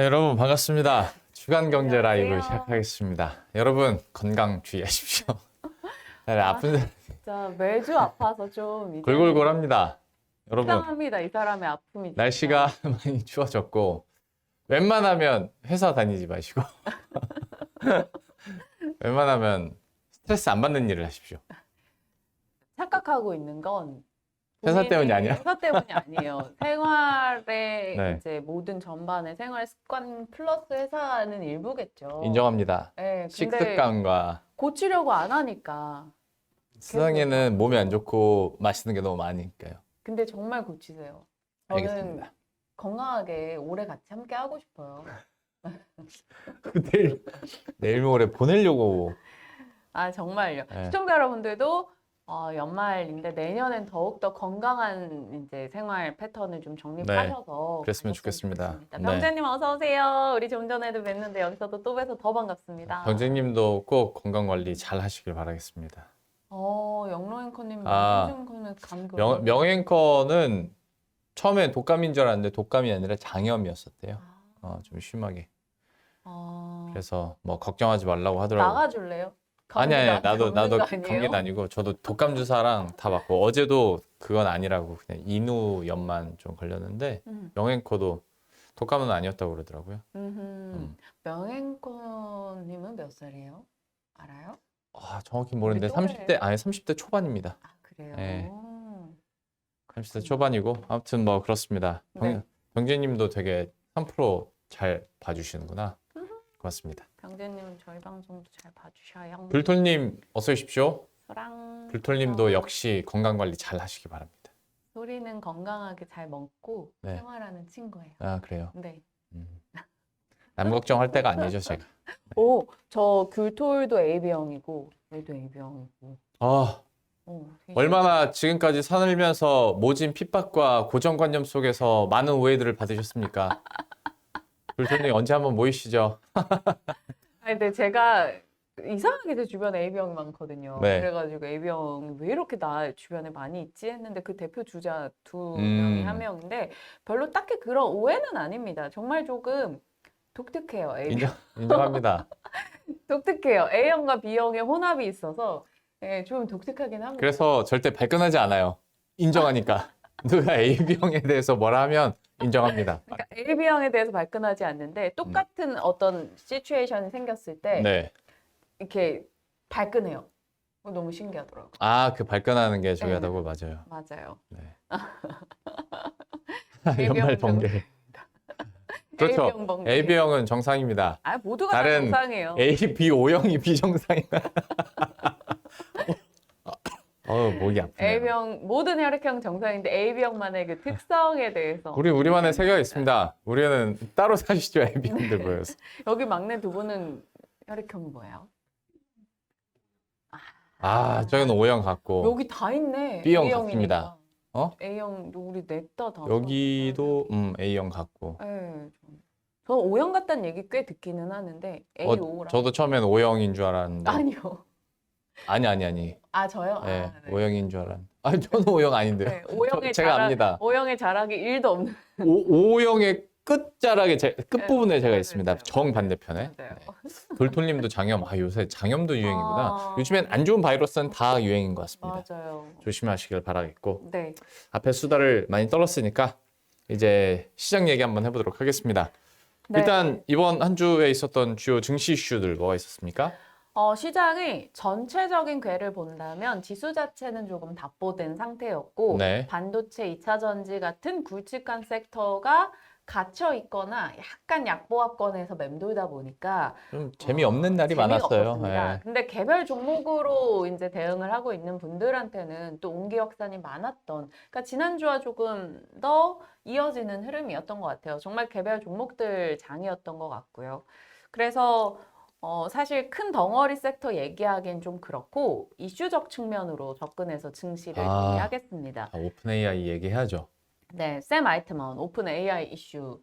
네, 여러분 반갑습니다. 주간 경제 라이브 안녕하세요. 시작하겠습니다. 여러분 건강 주의하십시오. 네, 아픈 사람 진짜 매주 아파서 좀 이제 골골골합니다. 여러분 속상합니다. 이 사람의 아픔이 진짜. 날씨가 많이 추워졌고 웬만하면 회사 다니지 마시고 웬만하면 스트레스 안 받는 일을 하십시오. 착각하고 있는 건 회사 본인이 때문이 아니야? 회사 때문이 아니에요. 생활의 네. 이제 모든 전반의 생활 습관 플러스 회사는 일부겠죠. 인정합니다. 네, 근데 식습관과 고치려고 안 하니까. 세상에는 몸에 안 좋고 맛있는 게 너무 많으니까요. 근데 정말 고치세요. 저는 알겠습니다. 건강하게 오래 같이 함께 하고 싶어요. 내일 모레 보내려고. 아, 정말요. 네. 시청자 여러분들도 연말인데 내년엔 더욱더 건강한 이제 생활 패턴을 좀 정립하셔서 그랬으면 가셨으면 좋겠습니다. 좋겠습니다. 네. 병재님 어서 오세요. 우리 좀 전에도 뵀는데 여기서도 또 뵈서 더 반갑습니다. 병재님도 꼭 건강 관리 잘 하시길 바라겠습니다. 영로앵커님, 아, 명중앵커님 감기. 명앵커는 처음에 독감인 줄 알았는데 독감이 아니라 장염이었었대요. 좀 심하게. 그래서 뭐 걱정하지 말라고 하더라고요. 나가줄래요? 아니, 나도 거 아니에요? 감기는 아니고 저도 독감 주사랑 다 맞고 어제도 그건 아니라고 그냥 인후염만 좀 걸렸는데 명앵커도 독감은 아니었다고 그러더라고요. 명앵커님은 몇 살이에요? 알아요? 정확히 모르는데 우리 또래예요? 30대 초반입니다. 아, 그래요? 네. 30대 초반이고 아무튼 뭐 그렇습니다. 네. 병재님도 되게 3% 잘 봐주시는구나. 고맙습니다. 병재님은 저희 방송도 잘 봐주셔요. 불톨님 어서 오십시오. 사랑. 불톨님도 역시 건강 관리 잘 하시기 바랍니다. 소리는 건강하게 잘 먹고 네. 생활하는 친구예요. 아 그래요. 네. 남 걱정할 때가 아니죠 제가. 저 귤톨도 AB형이고 얘도 AB형이고. 되게 얼마나 지금까지 살면서 모진 핍박과 고정관념 속에서 많은 오해들을 받으셨습니까? 불톨님 언제 한번 모이시죠? 아니, 근데 제가 이상하게 제 주변에 AB형이 많거든요. 네. 그래가지고 AB형이 왜 이렇게 나 주변에 많이 있지 했는데 그 대표 주자 두 음. 명이 한 명인데 별로 딱히 그런 오해는 아닙니다. 정말 조금 독특해요. A형. 인정합니다. 독특해요. A형과 B형의 혼합이 있어서 좀 독특하긴 합니다. 그래서 절대 발끈하지 않아요. 인정하니까. 누가 AB형에 대해서 뭐라 하면 인정합니다. 그러니까 AB형에 대해서 발끈하지 않는데 똑같은 어떤 시츄에이션이 생겼을 때 네. 이렇게 발끈해요. 너무 신기하더라고요. 그 발끈하는 게 중요하다고 맞아요. 맞아요. 네. AB형 연말 번개. 그렇죠. A형 번개. AB형은 정상입니다. 모두가 다 다른 정상이에요. A, B, O형이 비정상이다. 목이 아프네요. A형 모든 혈액형 정상인데 AB형만의 그 특성에 대해서 우리만의 세계가 있습니다. 우리는 따로 사시죠, AB형들 모여서. 여기 막내 두 분은 혈액형이 뭐예요? 저는 O형 같고 여기 다 있네. B형 A형이니까. 같습니다. A형 우리 넷다 다. 여기도 A형 같고. 네, 저는 O형 같다는 얘기 꽤 듣기는 하는데 A5랑 저도 처음엔 O형인 줄 알았는데. 아니요. 아니. 저요? 네, 네. O형인 줄 알았는데. 저는 O형 아닌데요. 네, O형의 제가 압니다. O형의 자락이 1도 없는. O형의 끝자락에 끝부분에 제가 네, 있습니다. 맞아요. 정반대편에. 맞아요. 돌톨님도 장염. 요새 장염도 유행이구나. 아. 요즘엔 안 좋은 바이러스는 다 유행인 것 같습니다. 맞아요. 조심하시길 바라겠고. 네. 앞에 수다를 많이 떨었으니까 이제 시장 얘기 한번 해보도록 하겠습니다. 네. 일단 이번 한 주에 있었던 주요 증시 이슈들 뭐가 있었습니까? 시장의 전체적인 궤를 본다면 지수 자체는 조금 답보된 상태였고 네. 반도체, 2차 전지 같은 굵직한 섹터가 갇혀 있거나 약간 약보합권에서 맴돌다 보니까 좀 재미없는 날이 재미가 많았어요. 없었습니다. 네. 근데 개별 종목으로 이제 대응을 하고 있는 분들한테는 또 온기 확산이 많았던, 그러니까 지난주와 조금 더 이어지는 흐름이었던 것 같아요. 정말 개별 종목들 장이었던 것 같고요. 그래서 사실 큰 덩어리 섹터 얘기하기엔 좀 그렇고 이슈적 측면으로 접근해서 증시를 얘기하겠습니다. 오픈 AI 얘기해야죠. 네, 샘 알트먼 오픈 AI 이슈.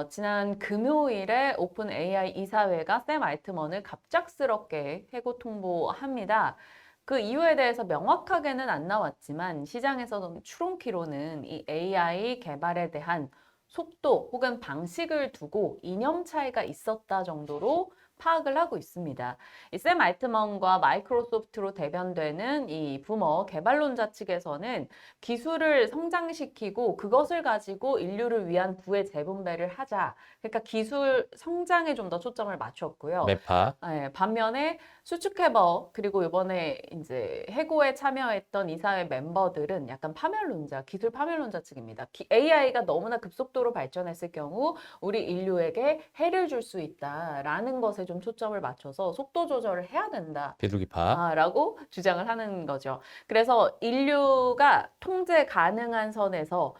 지난 금요일에 오픈 AI 이사회가 샘 알트먼을 갑작스럽게 해고 통보합니다. 그 이유에 대해서 명확하게는 안 나왔지만 시장에서는 추론키로는 이 AI 개발에 대한 속도 혹은 방식을 두고 이념 차이가 있었다 정도로 파악을 하고 있습니다. 이 샘 알트먼과 마이크로소프트로 대변되는 이 부머 개발론자 측에서는 기술을 성장시키고 그것을 가지고 인류를 위한 부의 재분배를 하자. 그러니까 기술 성장에 좀 더 초점을 맞췄고요. 매파. 네, 반면에 수축해버 그리고 이번에 이제 해고에 참여했던 이사회 멤버들은 약간 파멸론자, 기술 파멸론자 측입니다. AI가 너무나 급속도로 발전했을 경우 우리 인류에게 해를 줄 수 있다라는 것에 좀 초점을 맞춰서 속도 조절을 해야 된다. 비둘기파. 라고 주장을 하는 거죠. 그래서 인류가 통제 가능한 선에서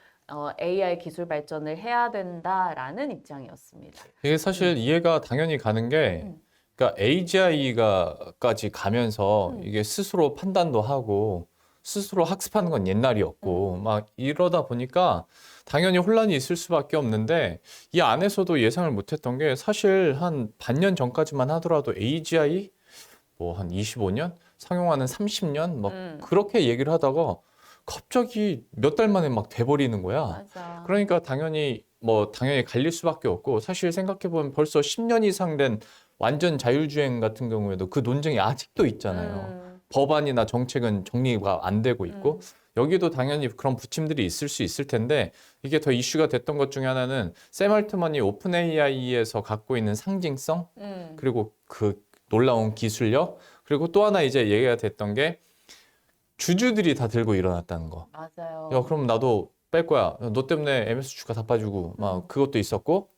AI 기술 발전을 해야 된다라는 입장이었습니다. 이게 사실 이해가 당연히 가는 게, 음. 그러니까 AGI가까지 가면서 이게 스스로 판단도 하고 스스로 학습하는 건 옛날이었고 막 이러다 보니까 당연히 혼란이 있을 수밖에 없는데, 이 안에서도 예상을 못했던 게, 사실 한 반년 전까지만 하더라도 AGI 뭐 한 25년 상용화는 30년 막 그렇게 얘기를 하다가 갑자기 몇 달 만에 막 돼버리는 거야. 맞아. 그러니까 당연히 갈릴 수밖에 없고, 사실 생각해보면 벌써 10년 이상 된 완전 자율주행 같은 경우에도 그 논쟁이 아직도 있잖아요. 법안이나 정책은 정리가 안 되고 있고, 여기도 당연히 그런 부침들이 있을 수 있을 텐데, 이게 더 이슈가 됐던 것 중에 하나는 샘 알트먼이 오픈 AI에서 갖고 있는 상징성, 그리고 그 놀라운 기술력, 그리고 또 하나 이제 얘기가 됐던 게 주주들이 다 들고 일어났다는 거. 맞아요. 야, 그럼 나도 뺄 거야. 너 때문에 MS 주가 다 빠지고 막 그것도 있었고,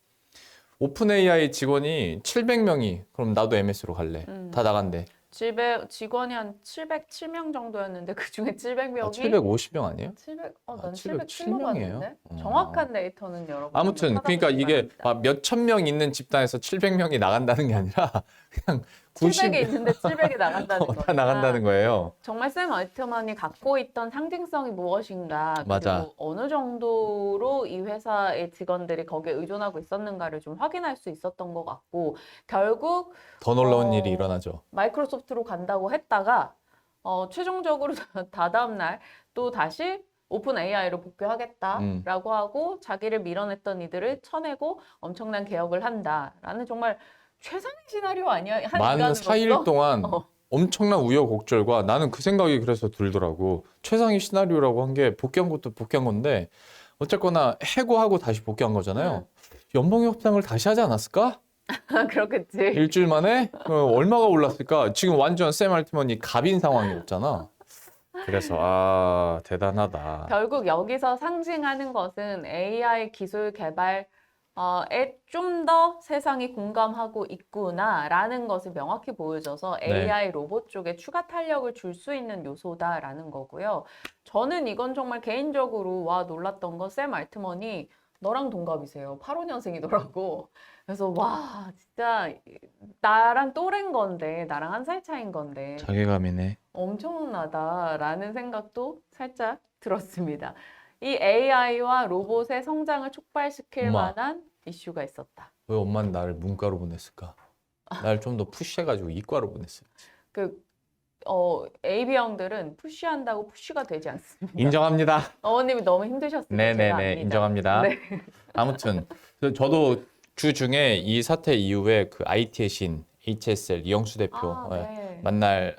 오픈 AI 직원이 700명이 그럼 나도 MS로 갈래. 다 나간대. 집에 직원이 한 707명 정도였는데 그 중에 700명이 아, 750명 아니에요? 700, 난 707로 707명이에요? 봤는데 정확한 데이터는 여러분 아무튼 그러니까 이게 막 몇천 명 있는 집단에서 700명이 나간다는 게 아니라 그냥 700이 있는데 700이 나간다는 거니까. 다 나간다는 거예요. 정말 샘 알트먼이 갖고 있던 상징성이 무엇인가, 맞아. 그리고 어느 정도로 이 회사의 직원들이 거기에 의존하고 있었는가를 좀 확인할 수 있었던 것 같고, 결국 더 놀라운 일이 일어나죠. 마이크로소프트로 간다고 했다가 최종적으로 다다음 날 또 다시 오픈 AI로 복귀하겠다라고 하고 자기를 밀어냈던 이들을 쳐내고 엄청난 개혁을 한다라는 정말 최상의 시나리오 아니야? 한 만 인간으로서? 4일 동안 어. 엄청난 우여곡절과, 나는 그 생각이 그래서 들더라고. 최상의 시나리오라고 한 게 복귀한 것도 복귀한 건데, 어쨌거나 해고하고 다시 복귀한 거잖아요. 연봉 협상을 다시 하지 않았을까? 그렇겠지. 일주일 만에? 얼마가 올랐을까? 지금 완전 샘 알트먼이 갑인 상황이었잖아. 그래서 대단하다. 결국 여기서 상징하는 것은 AI 기술 개발에 좀 더 세상이 공감하고 있구나라는 것을 명확히 보여줘서 네. AI 로봇 쪽에 추가 탄력을 줄 수 있는 요소다라는 거고요. 저는 이건 정말 개인적으로 와 놀랐던 건 샘 알트먼이 너랑 동갑이세요. 85년생이더라고. 그래서 와 진짜 나랑 또래인 건데, 나랑 한 살 차이인 건데 자괴감이네. 엄청나다라는 생각도 살짝 들었습니다. 이 AI와 로봇의 성장을 촉발시킬 엄마. 만한 이슈가 있었다. 왜 엄마는 나를 문과로 보냈을까? 날 좀 더 푸시해가지고 이과로 보냈어요. AB형들은 푸시한다고 푸시가 되지 않습니다. 인정합니다. 어머님이 너무 힘드셨어요. 제가 네네네, 압니다. 인정합니다. 네. 아무튼 저도 주 중에 이 사태 이후에 그 IT의 신 HSL 이영수 대표 네.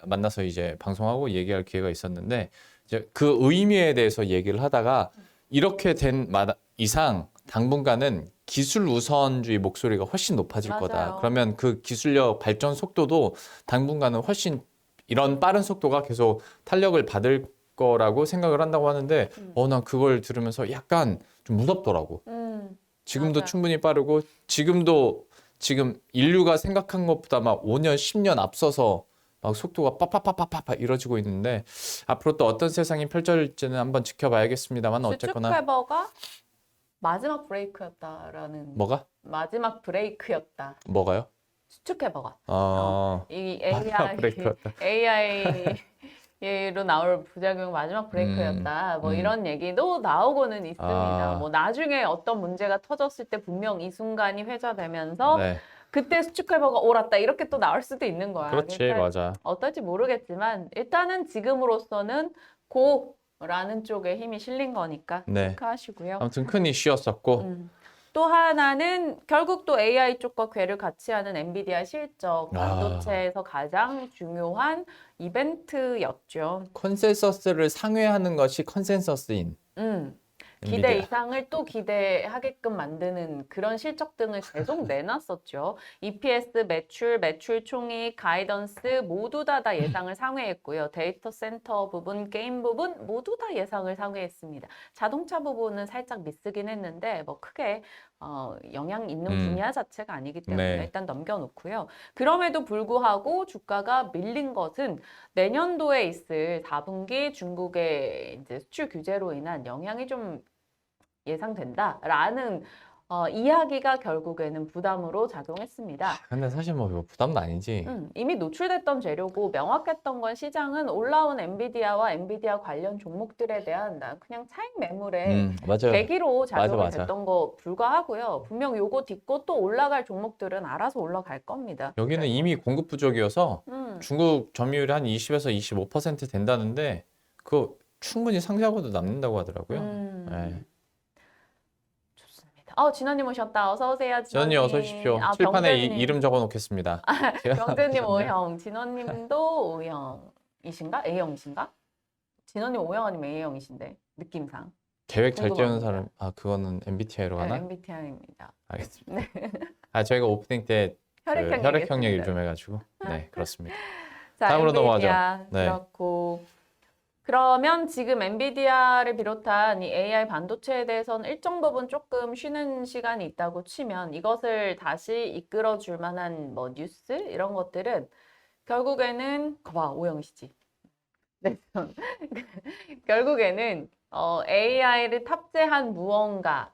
만나서 이제 방송하고 얘기할 기회가 있었는데, 이제 그 의미에 대해서 얘기를 하다가, 이렇게 된 이상 당분간은 기술 우선주의 목소리가 훨씬 높아질 맞아요. 거다. 그러면 그 기술력 발전 속도도 당분간은 훨씬 이런 빠른 속도가 계속 탄력을 받을 거라고 생각을 한다고 하는데, 난 그걸 들으면서 약간 좀 무섭더라고. 지금도 맞아요. 충분히 빠르고, 지금 인류가 생각한 것보다 막 5년, 10년 앞서서 막 속도가 빠빠빠빠빠 이뤄지고 있는데, 앞으로 또 어떤 세상이 펼쳐질지는 한번 지켜봐야겠습니다만, 어쨌거나. 슈츠케버가 마지막 브레이크였다라는. 뭐가? 마지막 브레이크였다. 뭐가요? 슈츠케버가. 이 마지막 브레이크였다. AI로 나올 부작용 마지막 브레이크였다. 뭐 이런 얘기도 나오고는 있습니다. 뭐 나중에 어떤 문제가 터졌을 때 분명 이 순간이 회자되면서 네, 그때 수축해버가 옳았다 이렇게 또 나올 수도 있는 거야. 그렇지, 그러니까 맞아. 어떨지 모르겠지만 일단은 지금으로서는 고라는 쪽에 힘이 실린 거니까 네. 체크하시고요. 아무튼 큰 이슈였었고, 또 하나는 결국 또 AI 쪽과 궤를 같이 하는 엔비디아 실적, 반도체에서 가장 중요한 이벤트였죠. 컨센서스를 상회하는 것이 컨센서스인 기대 엔비디아. 이상을 또 기대하게끔 만드는 그런 실적 등을 계속 내놨었죠. EPS, 매출 총익, 가이던스 모두 다 예상을 상회했고요. 데이터 센터 부분, 게임 부분 모두 다 예상을 상회했습니다. 자동차 부분은 살짝 미스긴 했는데 뭐 크게 영향 있는 분야 자체가 아니기 때문에 네. 일단 넘겨놓고요. 그럼에도 불구하고 주가가 밀린 것은 내년도에 있을 4분기 중국의 이제 수출 규제로 인한 영향이 좀 예상된다라는 이야기가 결국에는 부담으로 작용했습니다. 근데 사실 뭐 이거 부담도 아니지. 이미 노출됐던 재료고 명확했던 건 시장은 올라온 엔비디아와 엔비디아 관련 종목들에 대한 그냥 차익 매물의 맞아요. 계기로 작용이 맞아. 됐던 거 불과하고요. 분명 요거 딛고 또 올라갈 종목들은 알아서 올라갈 겁니다. 여기는 이미 공급 부족이어서 음. 중국 점유율이 한 20에서 25% 된다는데 그거 충분히 상쇄하고도 남는다고 하더라고요. 네. 진원님 오셨다. 어서 오세요. 지원님 어서 오십시오. 칠판에 이름 적어 놓겠습니다. 병재님 O형, 진원님도 O형이신가? A형이신가? 진원님 O형 아니면 A형이신데 느낌상. 계획 잘 궁금합니다. 짜는 사람, 그거는 MBTI로 가나? MBTI입니다. 알겠습니다. 저희가 오프닝 때 혈액형 얘기를 좀 해가지고 네 그렇습니다. 자, 다음으로 엔비디아 넘어가죠. 네. 그렇고 그러면 지금 엔비디아를 비롯한 이 AI 반도체에 대해서는 일정 부분 조금 쉬는 시간이 있다고 치면 이것을 다시 이끌어줄 만한 뭐 뉴스 이런 것들은 결국에는 거봐 오영이시지. 네. 결국에는 AI를 탑재한 무언가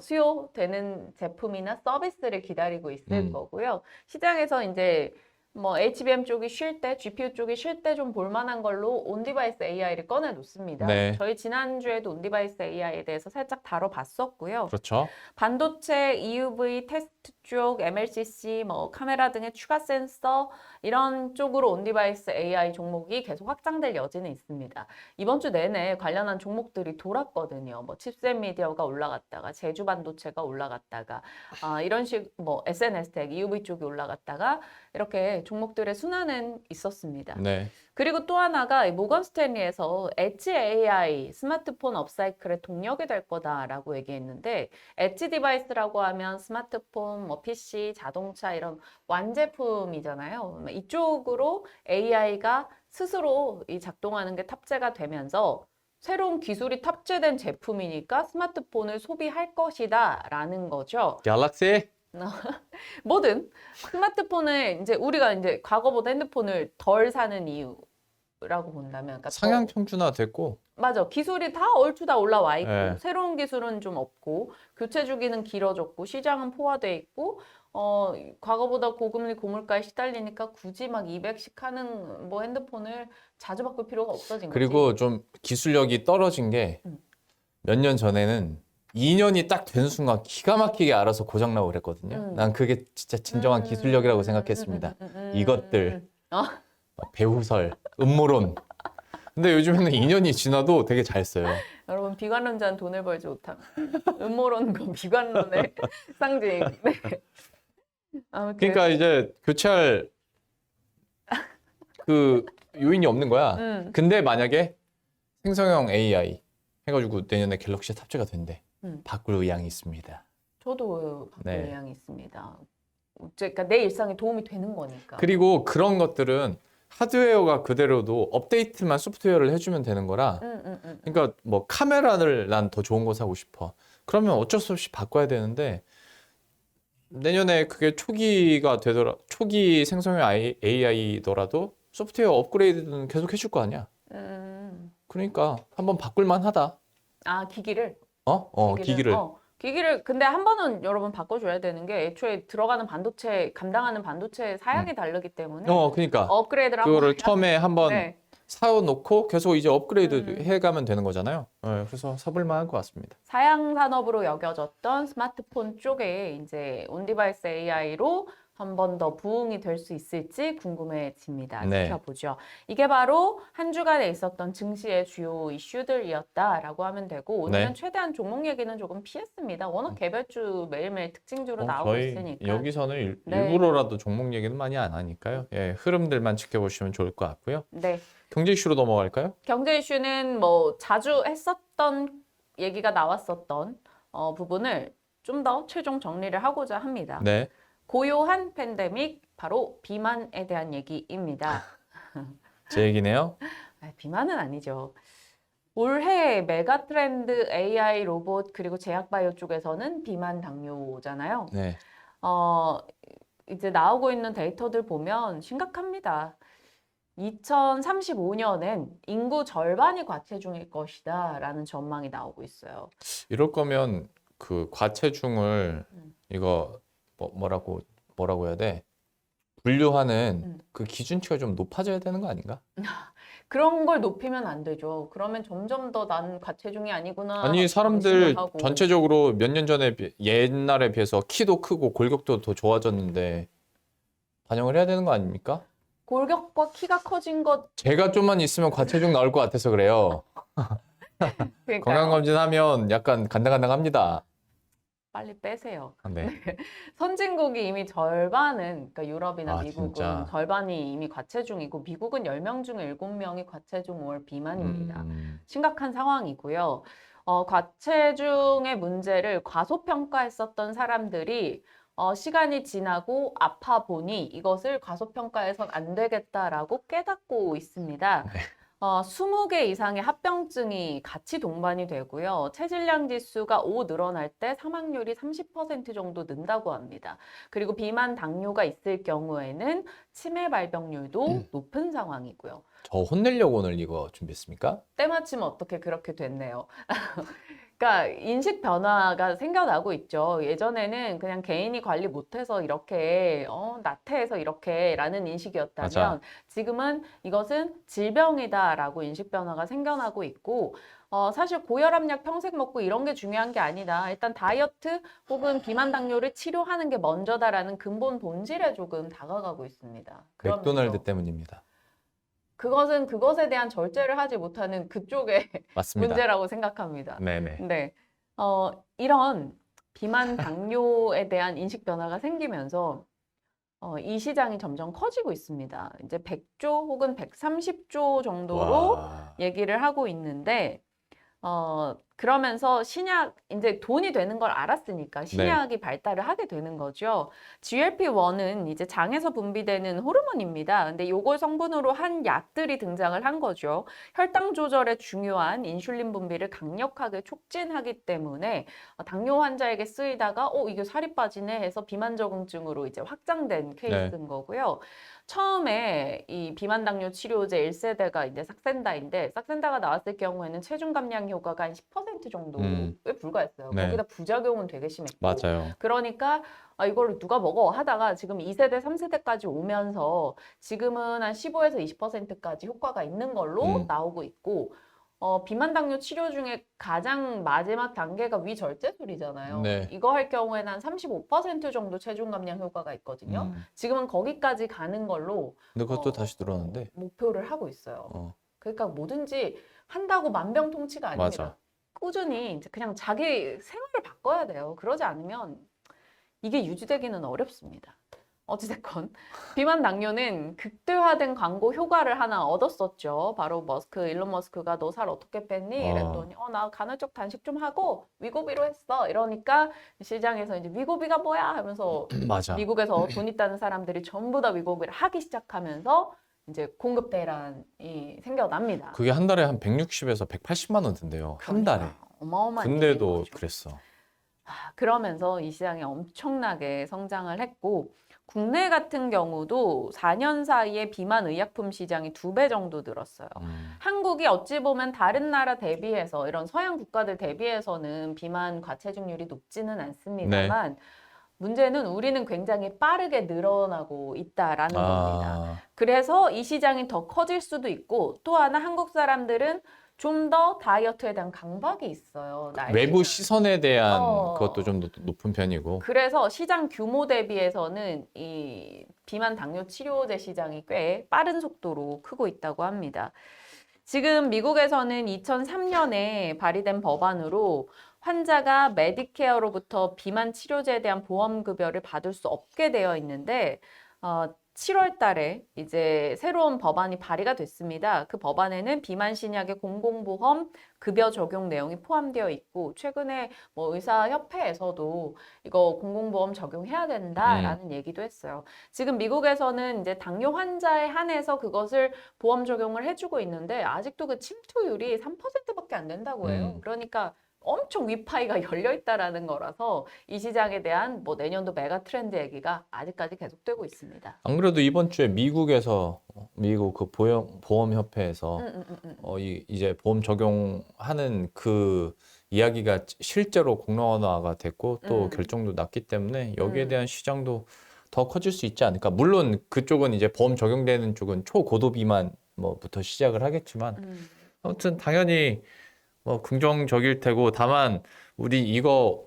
수요되는 제품이나 서비스를 기다리고 있을 거고요. 시장에서 이제 뭐 HBM 쪽이 쉴 때, GPU 쪽이 쉴 때 좀 볼만한 걸로 온디바이스 AI를 꺼내 놓습니다. 네. 저희 지난주에도 온디바이스 AI에 대해서 살짝 다뤄봤었고요. 그렇죠. 반도체, EUV, 테스트 쪽, MLCC, 뭐 카메라 등의 추가 센서 이런 쪽으로 온디바이스 AI 종목이 계속 확장될 여지는 있습니다. 이번 주 내내 관련한 종목들이 돌았거든요. 뭐 칩셋 미디어가 올라갔다가 제주 반도체가 올라갔다가 이런 식 뭐 SNS텍, EUV 쪽이 올라갔다가 이렇게 종목들의 순환은 있었습니다. 네. 그리고 또 하나가 모건 스탠리에서 엣지 AI 스마트폰 업사이클의 동력이 될 거다라고 얘기했는데 엣지 디바이스라고 하면 스마트폰, 뭐 PC, 자동차 이런 완제품이잖아요. 이쪽으로 AI가 스스로 이 작동하는 게 탑재가 되면서 새로운 기술이 탑재된 제품이니까 스마트폰을 소비할 것이다라는 거죠. 갤럭시? 뭐든 스마트폰을 이제 우리가 이제 과거보다 핸드폰을 덜 사는 이유라고 본다면 그러니까 상향 평준화 됐고 맞아. 기술이 다 얼추 다 올라와 있고 네. 새로운 기술은 좀 없고 교체 주기는 길어졌고 시장은 포화돼 있고 과거보다 고금리 고물가에 시달리니까 굳이 막 200씩 하는 뭐 핸드폰을 자주 바꿀 필요가 없어진 거지. 그리고 좀 기술력이 떨어진 게 몇 년 전에는 2년이 딱 된 순간 기가 막히게 알아서 고장나고 그랬거든요. 난 그게 진짜 진정한 기술력이라고 생각했습니다. 이것들 배후설, 음모론. 근데 요즘에는 2년이 지나도 되게 잘 써요. 여러분 비관론자는 돈을 벌지 못함. 음모론과 비관론의 상징. 네. 아무튼 그러니까 이제 교체할 그 요인이 없는 거야. 근데 만약에 생성형 AI 해가지고 내년에 갤럭시에 탑재가 된대. 바꿀 의향이 있습니다. 저도 바꿀 네. 의향이 있습니다. 그러니까 내 일상에 도움이 되는 거니까. 그리고 그런 것들은 하드웨어가 그대로도 업데이트만 소프트웨어를 해주면 되는 거라. 그러니까 뭐 카메라를 난 더 좋은 거 사고 싶어. 그러면 어쩔 수 없이 바꿔야 되는데 내년에 그게 초기 생성형 AI더라도 소프트웨어 업그레이드는 계속 해줄 거 아니야. 그러니까 한번 바꿀만 하다. 기기를? 기기를. 기기를 근데 한 번은 여러분 바꿔줘야 되는 게 애초에 들어가는 반도체 감당하는 반도체 사양이 다르기 때문에 그러니까 업그레이드를 그거를 한번 처음에 한번 네. 사놓고 계속 이제 업그레이드 해가면 되는 거잖아요. 그래서 사볼만할 것 같습니다. 사양 산업으로 여겨졌던 스마트폰 쪽에 이제 온디바이스 AI로 한 번 더 부응이 될 수 있을지 궁금해집니다. 네. 지켜보죠. 이게 바로 한 주간에 있었던 증시의 주요 이슈들이었다라고 하면 되고 오늘은 네. 최대한 종목 얘기는 조금 피했습니다. 워낙 개별주 매일매일 특징주로 나오고 저희 있으니까. 여기서는 네. 일부러라도 종목 얘기는 많이 안 하니까요. 예, 흐름들만 지켜보시면 좋을 것 같고요. 네. 경제 이슈로 넘어갈까요? 경제 이슈는 뭐 자주 했었던 얘기가 나왔었던 부분을 좀 더 최종 정리를 하고자 합니다. 네. 고요한 팬데믹, 바로 비만에 대한 얘기입니다. 제 얘기네요. 비만은 아니죠. 올해 메가 트렌드 AI 로봇 그리고 제약바이오 쪽에서는 비만 당뇨잖아요. 네. 이제 나오고 있는 데이터들 보면 심각합니다. 2035년엔 인구 절반이 과체중일 것이다 라는 전망이 나오고 있어요. 이럴 거면 그 과체중을 이거 뭐라고 해야 돼? 분류하는 그 기준치가 좀 높아져야 되는 거 아닌가? 그런 걸 높이면 안 되죠. 그러면 점점 더 난 과체중이 아니구나. 아니 사람들 의심을 하고. 전체적으로 몇 년 전에 옛날에 비해서 키도 크고 골격도 더 좋아졌는데 반영을 해야 되는 거 아닙니까? 골격과 키가 커진 것 제가 좀만 있으면 과체중 나올 것 같아서 그래요. 그러니까 건강검진하면 약간 간당간당합니다. 빨리 빼세요. 네. 선진국이 이미 절반은, 그러니까 유럽이나 아, 미국은 진짜. 절반이 이미 과체중이고 미국은 10명 중에 7명이 과체중 월 비만입니다. 음, 심각한 상황이고요. 과체중의 문제를 과소평가했었던 사람들이 시간이 지나고 아파 보니 이것을 과소평가해선 안 되겠다라고 깨닫고 있습니다. 네. 20개 이상의 합병증이 같이 동반이 되고요. 체질량 지수가 5 늘어날 때 사망률이 30% 정도 는다고 합니다. 그리고 비만 당뇨가 있을 경우에는 치매 발병률도 높은 상황이고요. 저 혼내려고 오늘 이거 준비했습니까? 때마침 어떻게 그렇게 됐네요. 그러니까 인식 변화가 생겨나고 있죠. 예전에는 그냥 개인이 관리 못해서 이렇게 나태해서 이렇게라는 인식이었다면 맞아. 지금은 이것은 질병이다라고 인식 변화가 생겨나고 있고 사실 고혈압약 평생 먹고 이런 게 중요한 게 아니다. 일단 다이어트 혹은 비만 당뇨를 치료하는 게 먼저다라는 근본 본질에 조금 다가가고 있습니다. 맥도날드 그러면서 때문입니다. 그것은 그것에 대한 절제를 하지 못하는 그쪽의 맞습니다. 문제라고 생각합니다. 네네. 네. 이런 비만 당뇨에 대한 인식 변화가 생기면서 이 시장이 점점 커지고 있습니다. 이제 100조 혹은 130조 정도로 와. 얘기를 하고 있는데 그러면서 신약, 이제 돈이 되는 걸 알았으니까 신약이 발달을 하게 되는 거죠. GLP-1은 이제 장에서 분비되는 호르몬입니다. 근데 요걸 성분으로 한 약들이 등장을 한 거죠. 혈당 조절에 중요한 인슐린 분비를 강력하게 촉진하기 때문에 당뇨 환자에게 쓰이다가 이게 살이 빠지네 해서 비만적응증으로 이제 확장된 케이스인 거고요. 처음에 이 비만 당뇨 치료제 1세대가 이제 삭센다인데 삭센다가 나왔을 경우에는 체중 감량 효과가 한 10% 정도에 불과했어요. 네. 거기다 부작용은 되게 심했고. 맞아요. 그러니까 이걸 누가 먹어 하다가 지금 2세대, 3세대까지 오면서 지금은 한 15에서 20%까지 효과가 있는 걸로 나오고 있고 비만 당뇨 치료 중에 가장 마지막 단계가 위절제술이잖아요. 네. 이거 할 경우에는 한 35% 정도 체중 감량 효과가 있거든요. 지금은 거기까지 가는 걸로 근데 그것도 다시 늘었는데. 목표를 하고 있어요. 어, 그러니까 뭐든지 한다고 만병통치가 아닙니다. 맞아. 꾸준히 이제 그냥 자기 생활을 바꿔야 돼요. 그러지 않으면 이게 유지되기는 어렵습니다. 어찌됐건 비만 당뇨는 극대화된 광고 효과를 하나 얻었었죠. 바로 일론 머스크가 너 살 어떻게 뺐니? 이랬더니 나 간헐적 단식 좀 하고 위고비로 했어. 이러니까 시장에서 이제 위고비가 뭐야 하면서 맞아. 미국에서 돈 있다는 사람들이 전부 다 위고비를 하기 시작하면서 이제 공급 대란이 생겨납니다. 그게 한 달에 한 160에서 180만 원 든대요. 한 달에. 어마어마한 근데도 일인 거죠. 그랬어. 그러면서 이 시장이 엄청나게 성장을 했고 국내 같은 경우도 4년 사이에 비만 의약품 시장이 2배 정도 늘었어요. 한국이 어찌 보면 다른 나라 대비해서 이런 서양 국가들 대비해서는 비만 과체중률이 높지는 않습니다만 문제는 우리는 굉장히 빠르게 늘어나고 있다라는 겁니다. 그래서 이 시장이 더 커질 수도 있고 또 하나 한국 사람들은 좀 더 다이어트에 대한 강박이 있어요. 외부 날씨가. 시선에 대한 어. 그것도 좀 높은 편이고. 그래서 시장 규모 대비해서는 이 비만 당뇨 치료제 시장이 꽤 빠른 속도로 크고 있다고 합니다. 지금 미국에서는 2003년에 발의된 법안으로 환자가 메디케어로부터 비만 치료제에 대한 보험 급여를 받을 수 없게 되어 있는데 7월 달에 이제 새로운 법안이 발의가 됐습니다. 그 법안에는 비만 신약의 공공보험 급여 적용 내용이 포함되어 있고 최근에 뭐 의사협회에서도 이거 공공보험 적용해야 된다라는 얘기도 했어요. 지금 미국에서는 이제 당뇨 환자에 한해서 그것을 보험 적용을 해주고 있는데 아직도 그 침투율이 3%밖에 안 된다고 해요. 그러니까 엄청 위파이가 열려 있다라는 거라서 이 시장에 대한 뭐 내년도 메가 트렌드 얘기가 아직까지 계속되고 있습니다. 안 그래도 이번 주에 미국에서 미국 그 보험협회에서 이제 보험 적용하는 그 이야기가 실제로 공론화가 됐고 또 결정도 났기 때문에 여기에 대한 시장도 더 커질 수 있지 않을까. 물론 그쪽은 이제 보험 적용되는 쪽은 초고도 비만 뭐부터 시작을 하겠지만 아무튼 당연히 뭐 긍정적일 테고 다만 우리 이거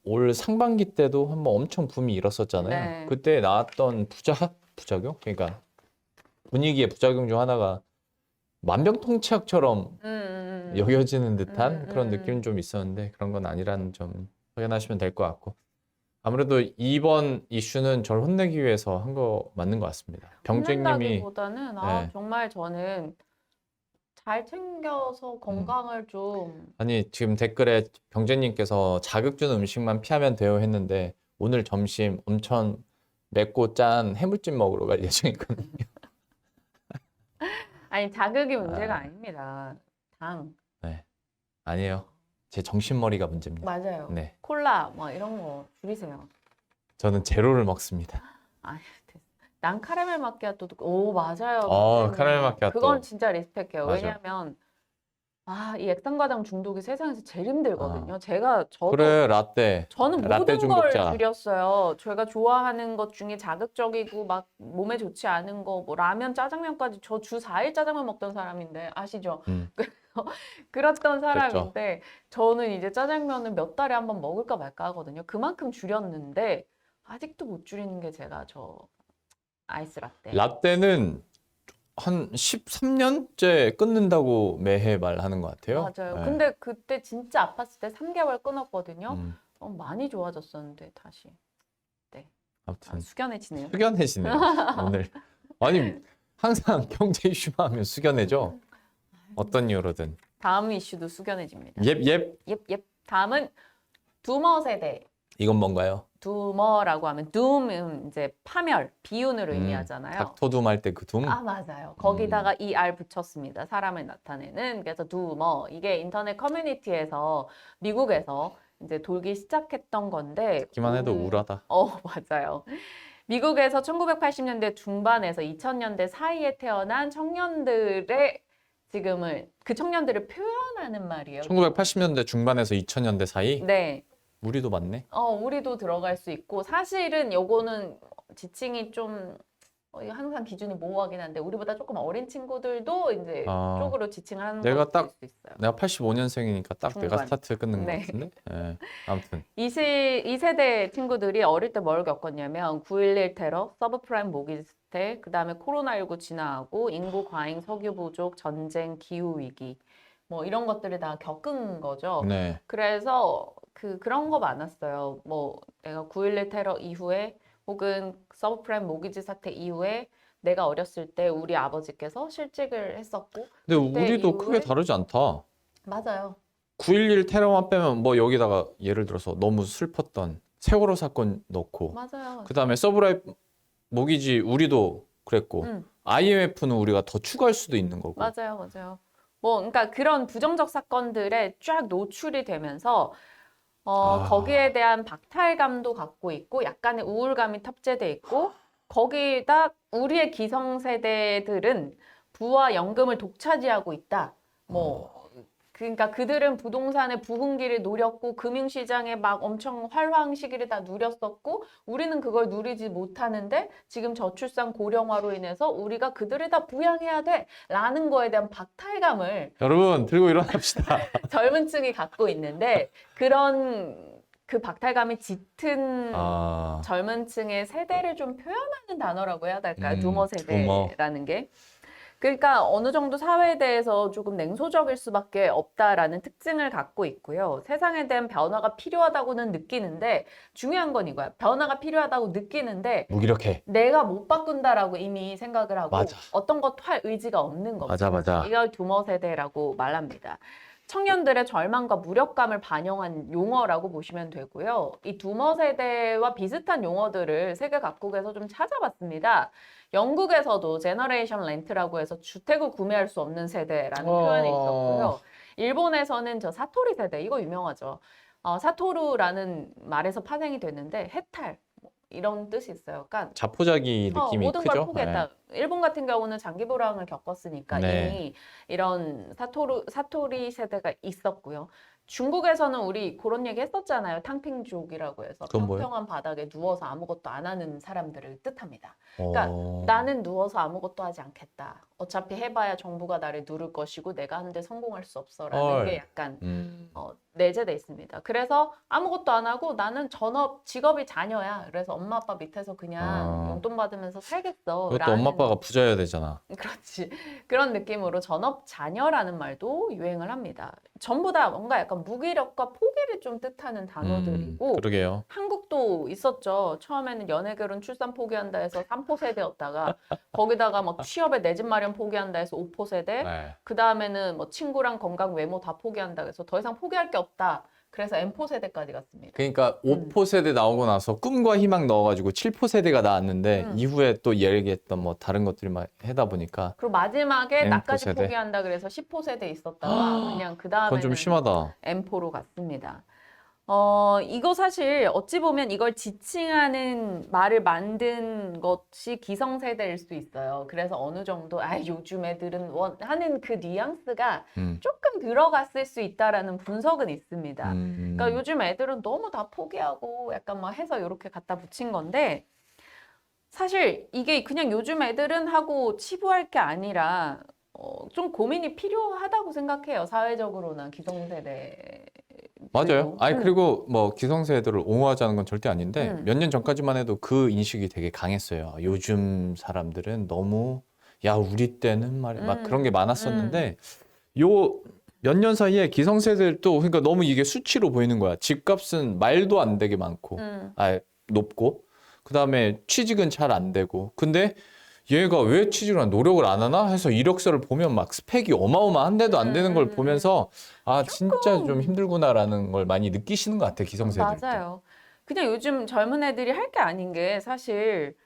올 상반기 때도 한번 엄청 붐이 일었었잖아요. 네. 그때 나왔던 부작용? 그러니까 분위기의 부작용 중 하나가 만병통치약처럼 여겨지는 듯한 그런 느낌이 좀 있었는데 그런 건 아니라는 점 확인하시면 될 것 같고 아무래도 이번 이슈는 저를 혼내기 위해서 한 거 맞는 것 같습니다. 병재님이 보다는 네. 정말 저는 잘 챙겨서 건강을 좀 아니 지금 댓글에 병재님께서 자극 주는 음식만 피하면 돼요 했는데 오늘 점심 엄청 맵고 짠 해물찜 먹으러 갈 예정이거든요. 아니 자극이 문제가 아닙니다. 당 네. 아니에요. 제 정신머리가 문제입니다. 맞아요. 네. 콜라 뭐 이런 거 줄이세요. 저는 제로를 먹습니다. 아, 됐어. 난 카라멜 마키아토도 오 맞아요. 카라멜 마키아토. 그건 진짜 리스펙해요. 맞아. 왜냐하면 이 액상과당 중독이 세상에서 제일 힘들거든요. 저도 그래 라떼. 저는 라떼 모든 걸 중독자. 줄였어요. 제가 좋아하는 것 중에 자극적이고 막 몸에 좋지 않은 거, 뭐 라면, 짜장면까지 저 주 4일 짜장면 먹던 사람인데 아시죠? 그랬던 사람인데 저는 이제 짜장면을 몇 달에 한 번 먹을까 말까 하거든요. 그만큼 줄였는데 아직도 못 줄이는 게 제가 저 아이스 라떼. 라떼는 한 13년째 끊는다고 매해 말하는 것 같아요. 맞아요. 네. 근데 그때 진짜 아팠을 때 3개월 끊었거든요. 많이 좋아졌었는데 다시. 아무튼 숙연해지네요. 숙연해지네요. 오늘 아니 항상 경제 이슈만 하면 숙연해져. 어떤 이유로든. 다음 이슈도 숙연해집니다. 옙. 다음은 두머 세대. 이건 뭔가요? 두머라고 하면 doom은 이제 파멸, 비운을 의미하잖아요. 닥터둠 할 때 그 둠? 맞아요. 거기다가 ER 붙였습니다. 사람을 나타내는. 그래서 두머. 이게 인터넷 커뮤니티에서 미국에서 이제 돌기 시작했던 건데 듣기만 해도 우울하다. 맞아요. 미국에서 1980년대 중반에서 2000년대 사이에 태어난 청년들의 지금을 그 청년들을 표현하는 말이에요. 1980년대 중반에서 2000년대 사이? 네. 우리도 맞네. 우리도 들어갈 수 있고 사실은 요거는 지칭이 좀 항상 기준이 모호하긴 한데 우리보다 조금 어린 친구들도 이제 쪽으로 지칭을 하는 내가 것일 수 있어요. 내가 85년생이니까 딱 내가 중반. 스타트 끊는 네. 것 같은데. 네. 아무튼 이 세대 친구들이 어릴 때 뭘 겪었냐면 9.11 테러, 서브프라임 모기지 사태, 그 다음에 코로나19 진화하고 인구 과잉, 석유 부족, 전쟁, 기후 위기 뭐 이런 것들을 다 겪은 거죠. 네. 그래서 그런 거 많았어요. 뭐 내가 9.11 테러 이후에 혹은 서브프라임 모기지 사태 이후에 내가 어렸을 때 우리 아버지께서 실직을 했었고 근데 우리도 이후에- 크게 다르지 않다. 맞아요. 9.11 테러만 빼면 뭐 여기다가 예를 들어서 너무 슬펐던 세월호 사건 넣고 맞아요. 그다음에 서브라임 모기지 우리도 그랬고 IMF는 우리가 더 추가할 수도 있는 거고. 맞아요. 뭐 그러니까 그런 부정적 사건들에 쫙 노출이 되면서 거기에 대한 박탈감도 갖고 있고 약간의 우울감이 탑재돼 있고 거기다 우리의 기성세대들은 부와 연금을 독차지하고 있다. 뭐 그러니까 그들은 부동산의 부흥기를 누렸고 금융시장에 막 엄청 활황 시기를 다 누렸었고 우리는 그걸 누리지 못하는데 지금 저출산 고령화로 인해서 우리가 그들을 다 부양해야 돼라는 거에 대한 박탈감을 여러분 들고 일어납시다. 젊은 층이 갖고 있는데 그런 그 박탈감이 짙은 아, 젊은 층의 세대를 좀 표현하는 단어라고 해야 될까요? 두머. 두머 세대라는 게. 그러니까 어느 정도 사회에 대해서 조금 냉소적일 수밖에 없다라는 특징을 갖고 있고요. 세상에 대한 변화가 필요하다고는 느끼는데 중요한 건 이거야. 변화가 필요하다고 느끼는데 무기력해. 내가 못 바꾼다라고 이미 생각을 하고 맞아. 어떤 것도 할 의지가 없는 겁니다. 맞아. 이걸 두머 세대라고 말합니다. 청년들의 절망과 무력감을 반영한 용어라고 보시면 되고요. 이 두머 세대와 비슷한 용어들을 세계 각국에서 좀 찾아봤습니다. 영국에서도 제너레이션 렌트라고 해서 주택을 구매할 수 없는 세대라는 표현이 있었고요. 일본에서는 저 사토리 세대, 이거 유명하죠. 사토루라는 말에서 파생이 됐는데 해탈 이런 뜻이 있어요. 그러니까 자포자기 느낌이 모든 크죠. 걸 포기했다. 일본 같은 경우는 장기 불황을 겪었으니까 네. 이미 이런 사토리 세대가 있었고요. 중국에서는 우리 그런 얘기 했었잖아요. 탕핑족이라고 해서 그건 뭐예요? 평평한 바닥에 누워서 아무것도 안 하는 사람들을 뜻합니다. 그러니까 어. 나는 누워서 아무것도 하지 않겠다. 어차피 해봐야 정부가 나를 누를 것이고 내가 하는데 성공할 수 없어라는 헐. 게 약간 음. 내재돼 있습니다. 그래서 아무것도 안 하고 나는 직업이 자녀야. 그래서 엄마 아빠 밑에서 그냥 용돈 받으면서 살겠어. 그것도 엄마 아빠가 부자여야 되잖아. 그렇지. 그런 느낌으로 전업 자녀라는 말도 유행을 합니다. 전부 다 뭔가 약간 무기력과 포기를 좀 뜻하는 단어들이고 그러게요. 한국도 있었죠. 처음에는 연애 결혼 출산 포기한다 해서 3포 세대였다가 거기다가 막 취업에 내 집 마련 포기한다 해서 5포 세대. 네. 그 다음에는 뭐 친구랑 건강 외모 다 포기한다 해서 더 이상 포기할 게 없다. 그래서 M포 세대까지 갔습니다. 그러니까 5포 세대 나오고 나서 꿈과 희망 넣어가지고 7포 세대가 나왔는데 이후에 또 얘기했던 뭐 다른 것들이 막 하다 보니까 그리고 마지막에 M포 나까지 세대. 포기한다 그래서 10포 세대 있었다가 그냥 그 다음에는 그건 좀 심하다. M포로 갔습니다. 이거 사실 어찌 보면 이걸 지칭하는 말을 만든 것이 기성세대일 수 있어요. 그래서 어느 정도 요즘 애들은 하는 그 뉘앙스가 조금 들어갔을 수 있다라는 분석은 있습니다. 그러니까 요즘 애들은 너무 다 포기하고 약간 막 해서 이렇게 갖다 붙인 건데 사실 이게 그냥 요즘 애들은 하고 치부할 게 아니라 좀 고민이 필요하다고 생각해요. 사회적으로나 기성세대. 맞아요. 아니 그리고 뭐 기성세대를 옹호하자는 건 절대 아닌데 몇 년 전까지만 해도 그 인식이 되게 강했어요. 요즘 사람들은 너무 야 우리 때는 말이야 막 그런 게 많았었는데 요 몇 년 사이에 기성세대들도 그러니까 너무 이게 수치로 보이는 거야. 집값은 말도 안 되게 많고 높고 그다음에 취직은 잘 안 되고 근데 얘가 왜 취직을 한 노력을 안 하나 해서 이력서를 보면 막 스펙이 어마어마한데도 안 되는 걸 보면서 아 진짜 좀 힘들구나라는 걸 많이 느끼시는 것 같아요 기성세대들. 맞아요. 그냥 요즘 젊은 애들이 할 게 아닌 게 사실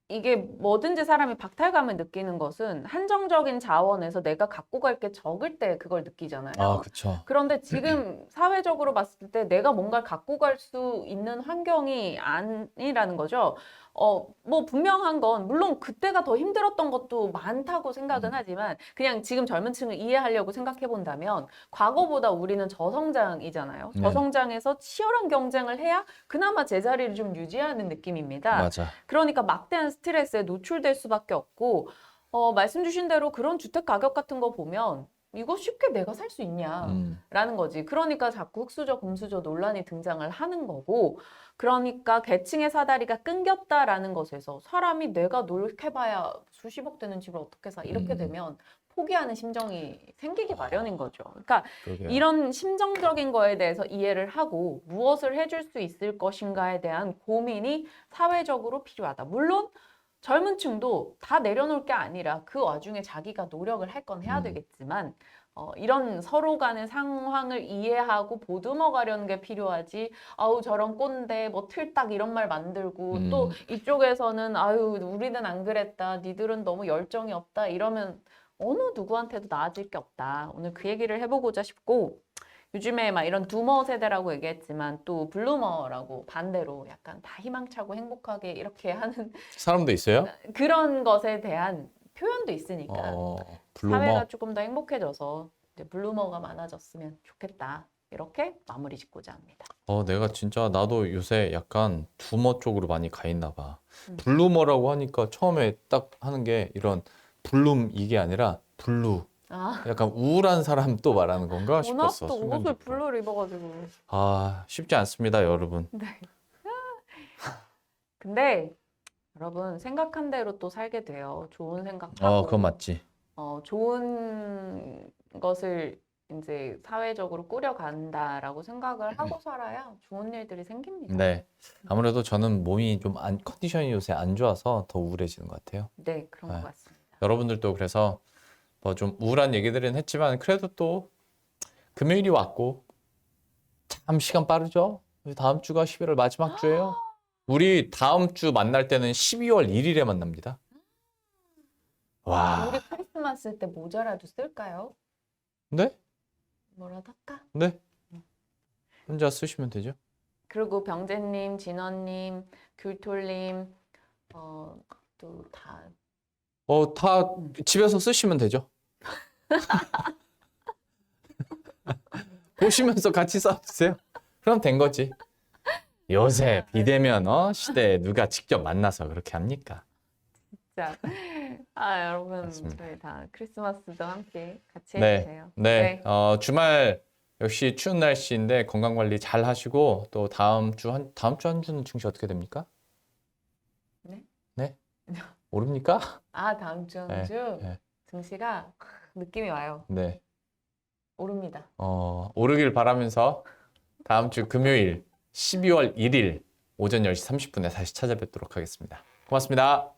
이게 뭐든지 사람이 박탈감을 느끼는 것은 한정적인 자원에서 내가 갖고 갈 게 적을 때 그걸 느끼잖아요. 아 그렇죠. 그런데 지금 사회적으로 봤을 때 내가 뭔가를 갖고 갈 수 있는 환경이 아니라는 거죠. 뭐 분명한 건 물론 그때가 더 힘들었던 것도 많다고 생각은 하지만 그냥 지금 젊은 층을 이해하려고 생각해 본다면 과거보다 우리는 저성장이잖아요. 네. 저성장에서 치열한 경쟁을 해야 그나마 제자리를 좀 유지하는 느낌입니다. 맞아. 그러니까 막대한 스트레스에 노출될 수밖에 없고 말씀 주신 대로 그런 주택 가격 같은 거 보면 이거 쉽게 내가 살 수 있냐라는 거지. 그러니까 자꾸 흑수저, 금수저 논란이 등장을 하는 거고 그러니까 계층의 사다리가 끊겼다라는 것에서 사람이 내가 노력해봐야 수십억 되는 집을 어떻게 사 이렇게 되면 포기하는 심정이 생기기 마련인 거죠. 그러니까 그러게요. 이런 심정적인 거에 대해서 이해를 하고 무엇을 해줄 수 있을 것인가에 대한 고민이 사회적으로 필요하다. 물론 젊은 층도 다 내려놓을 게 아니라 그 와중에 자기가 노력을 할 건 해야 되겠지만 이런 서로 간의 상황을 이해하고 보듬어 가려는 게 필요하지. 아우 저런 꼰대 뭐 틀딱 이런 말 만들고 또 이쪽에서는 아유 우리는 안 그랬다. 니들은 너무 열정이 없다. 이러면 어느 누구한테도 나아질 게 없다. 오늘 그 얘기를 해보고자 싶고 요즘에 막 이런 두머 세대라고 얘기했지만 또 블루머라고 반대로 약간 다 희망차고 행복하게 이렇게 하는 사람도 있어요? 그런 것에 대한 표현도 있으니까 블루머. 사회가 조금 더 행복해져서 이제 블루머가 많아졌으면 좋겠다. 이렇게 마무리 짓고자 합니다. 내가 진짜 나도 요새 약간 두머 쪽으로 많이 가 있나 봐. 음. 블루머라고 하니까 처음에 딱 하는 게 이런 블룸 이게 아니라 블루. 아, 약간 우울한 사람 또 말하는 건가 워낙 싶었어. 또 옷을 순간적으로. 블루를 입어가지고. 쉽지 않습니다, 여러분. 근데 여러분 생각한 대로 또 살게 돼요. 좋은 생각하고 그건 맞지. 좋은 것을 이제 사회적으로 꾸려간다라고 생각을 하고 살아야 좋은 일들이 생깁니다. 네. 아무래도 저는 몸이 좀 컨디션이 요새 안 좋아서 더 우울해지는 것 같아요. 네, 그런 네. 것 같습니다. 여러분들도 그래서 뭐 좀 우울한 얘기들은 했지만 그래도 또 금요일이 왔고 참 시간 빠르죠? 다음 주가 11월 마지막 주예요. 우리 다음 주 만날 때는 12월 1일에 만납니다. 와. 우리 크리스마스 때 모자라도 쓸까요? 네? 뭐라도 할까? 네. 혼자 쓰시면 되죠. 그리고 병재님, 진원님, 귤톨님, 또 다 다 집에서 쓰시면 되죠. 보시면서 같이 써주세요. 그럼 된 거지. 요새 비대면 시대에 누가 직접 만나서 그렇게 합니까? 진짜. 여러분, 맞습니다. 저희 다 크리스마스도 함께 같이 네. 해주세요. 네. 주말 역시 추운 날씨인데 건강 관리 잘 하시고 또 다음 주 한 주는 증시 어떻게 됩니까? 네? 네? 모릅니까? 다음 주 네, 주 네. 증시가 느낌이 와요. 네. 오릅니다. 오르길 바라면서 다음 주 금요일 12월 1일 오전 10시 30분에 다시 찾아뵙도록 하겠습니다. 고맙습니다.